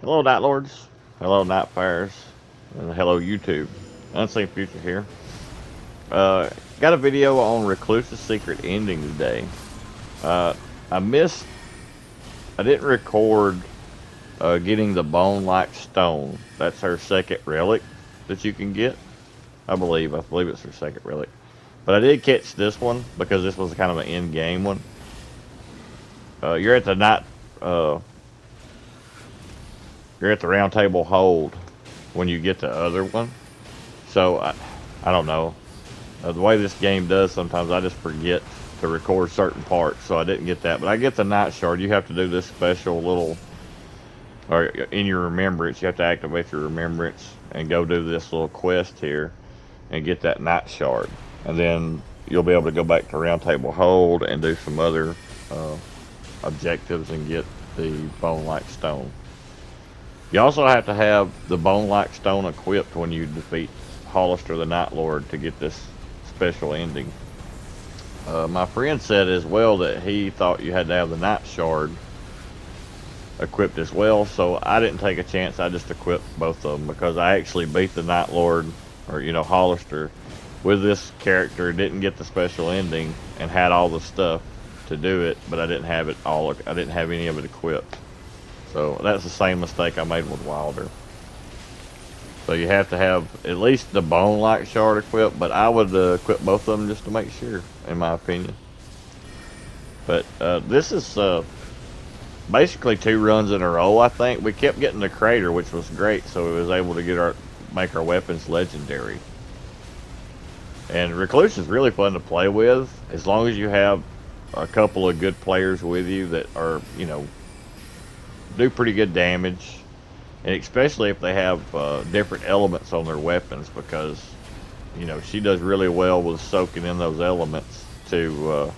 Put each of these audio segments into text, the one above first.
Hello, Night Lords. Hello, Night Fires. And hello, YouTube. Unseen Future here. Uh, got a video on Recluse's secret ending today. Uh, I missed. I didn't record getting the bone-like stone. That's her second relic that you can get. I believe. I believe it's her second relic. But I did catch this one because this was kind of an end-game one. You're at the night. Uh, you're at the round table hold when you get the other one. So I don't know. The way this game does, sometimes I just forget to record certain parts, so I didn't get that. But I get the night shard. You have to do this special little, or in your remembrance, you have to activate your remembrance and go do this little quest here and get that night shard. And then you'll be able to go back to round table hold and do some other objectives and get the bone-like stone. You also have to have the bone-like stone equipped when you defeat Heolster the Night Lord to get this special ending. My friend said as well that he thought you had to have the Night Shard equipped as well, so I didn't take a chance. I just equipped both of them because I actually beat the Night Lord, or Heolster, with this character. Didn't get the special ending and had all the stuff to do it, but I didn't have it all. I didn't have any of it equipped. So that's the same mistake I made with Wilder. So you have to have at least the bone-like shard equipped, but I would equip both of them just to make sure, in my opinion. But this is basically 2 runs in a row, I think. We kept getting the crater, which was great, so we was able to make our weapons legendary. And Recluse is really fun to play with, as long as you have a couple of good players with you that are, do pretty good damage. And especially if they have different elements on their weapons, because she does really well with soaking in those elements to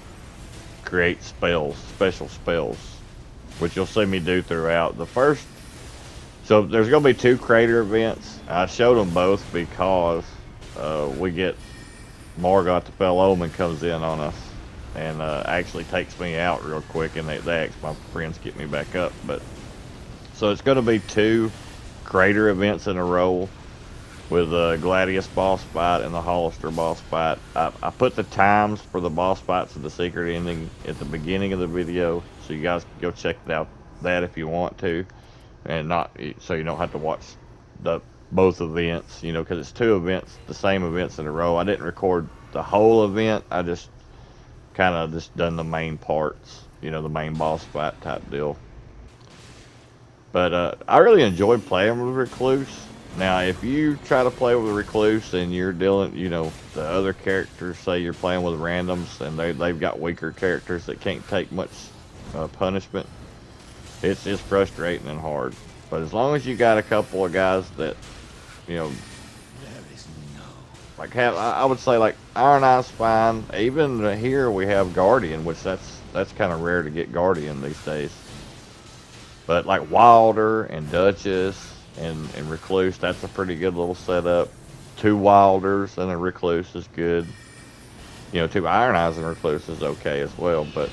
create spells, special spells, which you'll see me do throughout the first. So there's going to be 2 crater events. I showed them both because we get Morgoth the Fell Omen comes in on us and actually takes me out real quick, and they ask my friends get me back up. But so it's going to be 2 crater events in a row with the Gladius boss fight and the Heolster boss fight. I put the times for the boss fights and the secret ending at the beginning of the video, so you guys can go check out that if you want to, and not so you don't have to watch both events, because it's 2 events, the same events in a row. I didn't record the whole event. I just kind of just done the main parts, the main boss fight type deal. But I really enjoyed playing with Recluse. Now, if you try to play with Recluse and you're dealing, the other characters, say you're playing with randoms and they've got weaker characters that can't take much punishment, it's frustrating and hard. But as long as you got a couple of guys that, like I would say like Iron Eye's fine. Even here we have Guardian, which that's kind of rare to get Guardian these days. But like Wilder and Duchess and Recluse, that's a pretty good little setup. 2 Wilders and a Recluse is good. 2 Iron Eyes and Recluse is okay as well. But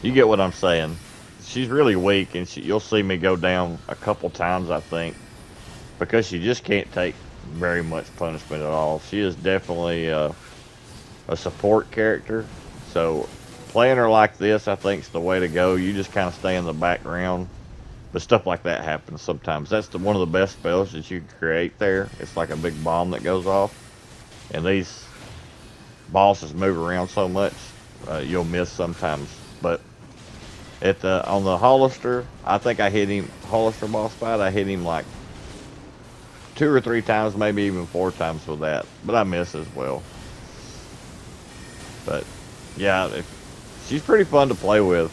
you get what I'm saying. She's really weak, and you'll see me go down a couple times, I think, because she just can't take very much punishment at all. She is definitely a support character. So playing her like this, I think, is the way to go. You just kind of stay in the background. But stuff like that happens sometimes. That's one of the best spells that you can create there. It's like a big bomb that goes off. And these bosses move around so much, you'll miss sometimes. But on the Heolster, I think I hit him, Heolster boss fight, I hit him like 2 or 3 times, maybe even 4 times with that. But I miss as well. But yeah, she's pretty fun to play with.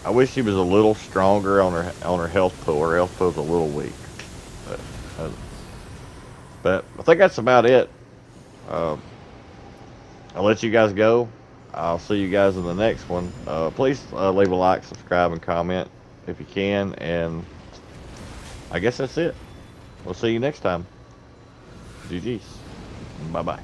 I wish she was a little stronger on her health pool. Her health pool's a little weak. But I think that's about it. I'll let you guys go. I'll see you guys in the next one. Please leave a like, subscribe, and comment if you can. And I guess that's it. We'll see you next time. GG's. Bye-bye.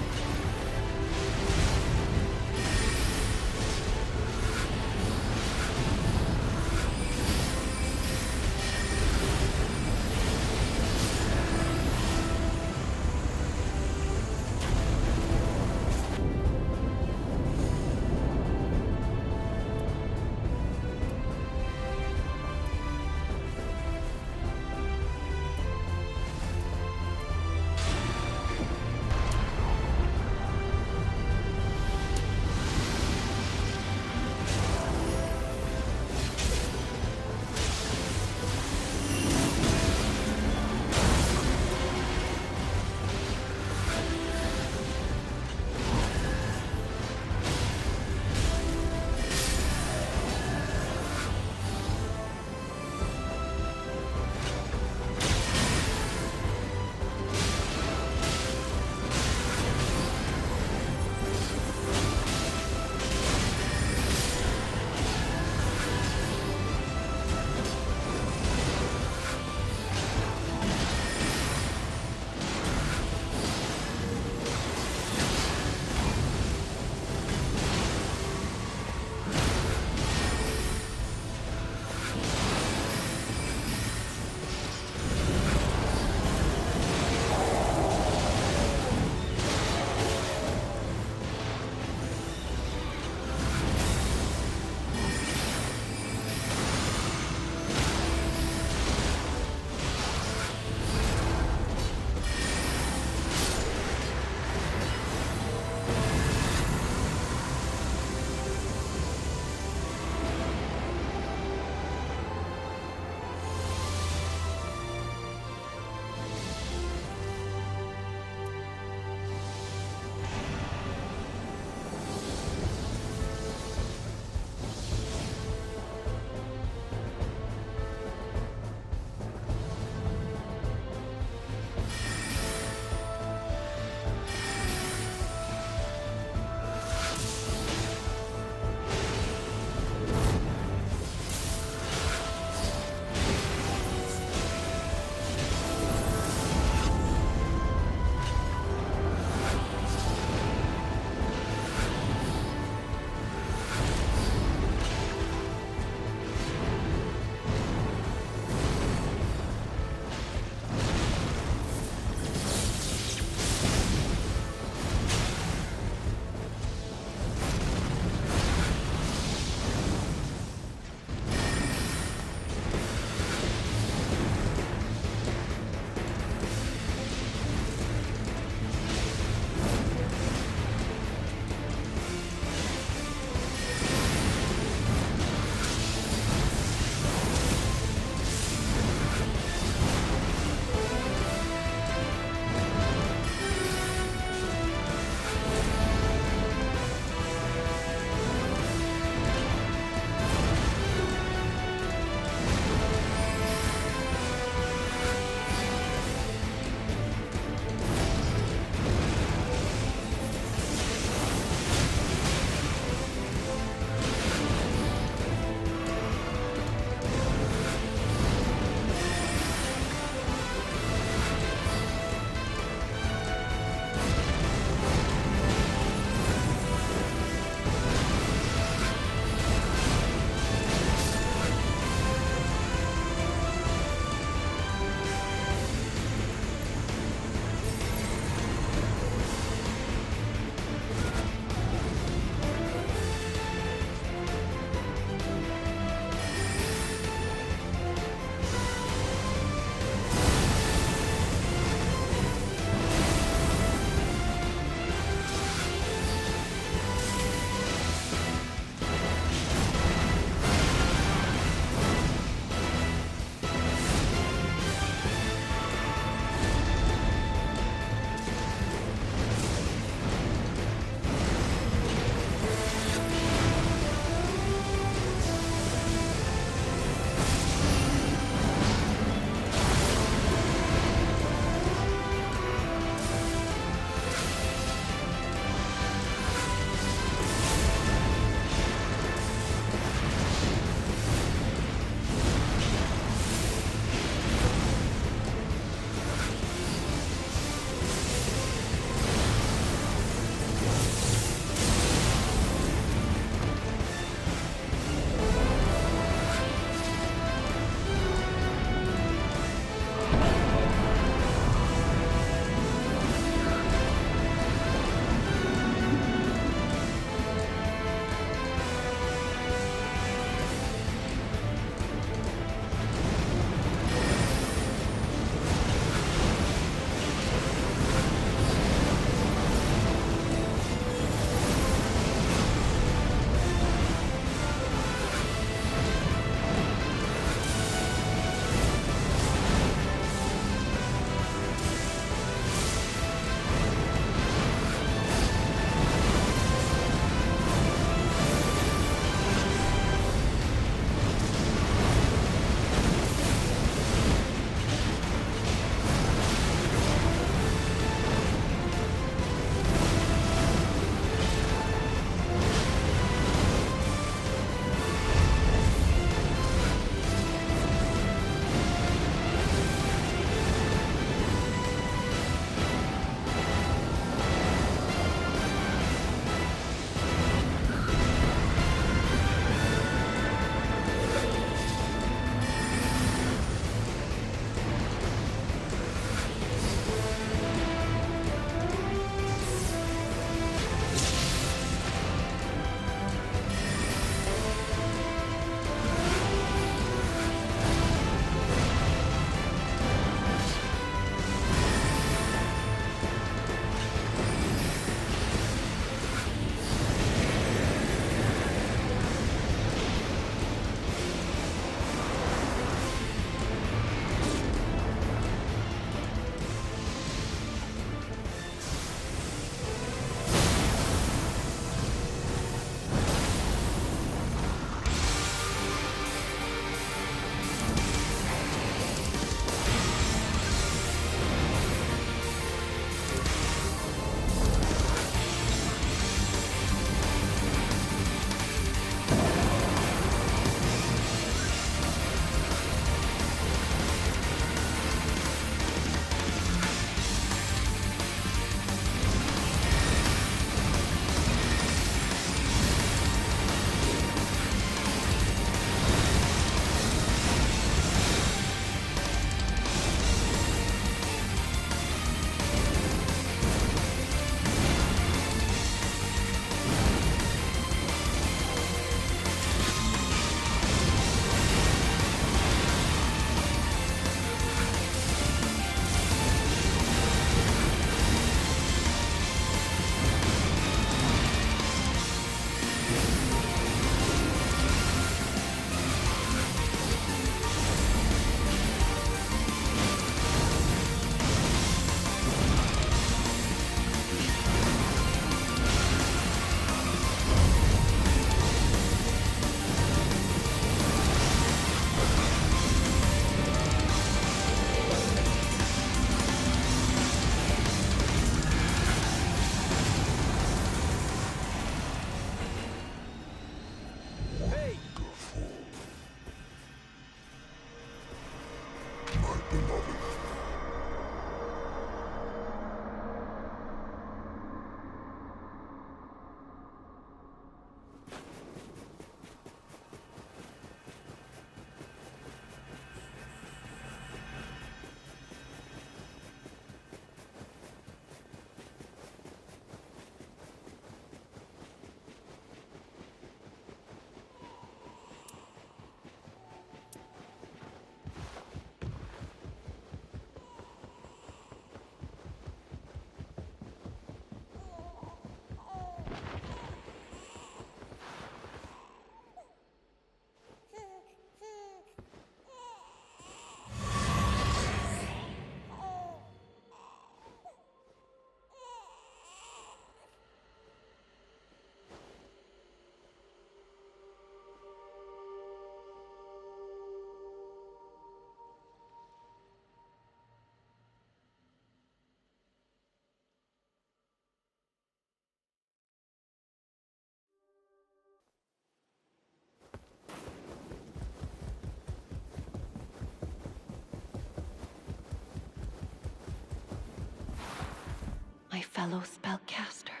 fellow spellcaster,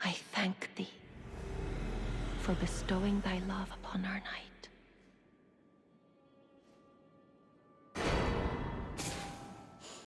I thank thee for bestowing thy love upon our knight.